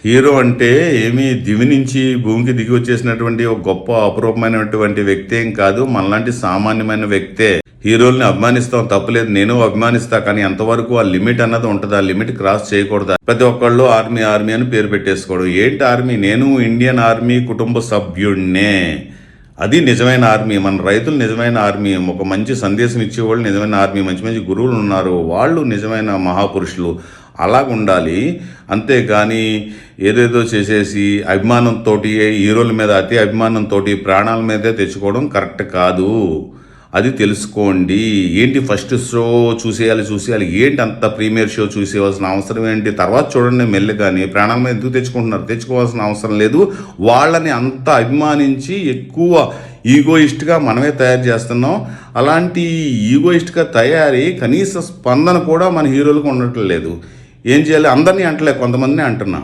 Hero అంటే ఏమీ దివి నుంచి భూమికి దిగి వచ్చేసినటువంటి ఒక గొప్ప అపురూపమైనటువంటి వ్యక్తి ఏం కాదు, మనలాంటి సామాన్యమైన వ్యక్తే. హీరోల్ని అభిమానిస్తాం, తప్పులేదు, నేను అభిమానిస్తా. కానీ ఎంతవరకు ఆ లిమిట్ అన్నది ఉంటుంది, ఆ లిమిట్ క్రాస్ చేయకూడదు. ప్రతి ఒక్కళ్ళు ఆర్మీ ఆర్మీ అని పేరు పెట్టేసుకోవడం ఏంటి? ఆర్మీ, నేను ఇండియన్ ఆర్మీ కుటుంబ సభ్యుడినే. అది నిజమైన ఆర్మీ. మన రైతులు నిజమైన ఆర్మీ. ఒక మంచి సందేశం ఇచ్చేవాళ్ళు నిజమైన ఆర్మీ. మంచి మంచి గురువులు ఉన్నారు, వాళ్ళు నిజమైన మహాపురుషులు. అలాగుండాలి. అంతేగాని ఏదేదో చేసేసి అభిమానంతో, హీరోల మీద అతి అభిమానంతో ప్రాణాల మీదే తెచ్చుకోవడం కరెక్ట్ కాదు. అది తెలుసుకోండి. ఏంటి ఫస్ట్ షో చూసేయాలి ఏంటి అంత ప్రీమియర్ షో చూసేవాల్సిన అవసరం ఏంటి? తర్వాత చూడండి మెల్లి. కానీ ప్రాణాల మీద ఎందుకు తెచ్చుకుంటున్నారు? తెచ్చుకోవాల్సిన అవసరం లేదు. వాళ్ళని అంత అభిమానించి ఎక్కువ ఈగోయిస్ట్గా మనమే తయారు చేస్తున్నాం. అలాంటి ఈగోయిస్ట్గా తయారీ కనీస స్పందన కూడా మన హీరోలకు ఉండటం లేదు. ఏం చేయాలి? అందరినీ అంటలే, కొంతమందిని అంటున్నా.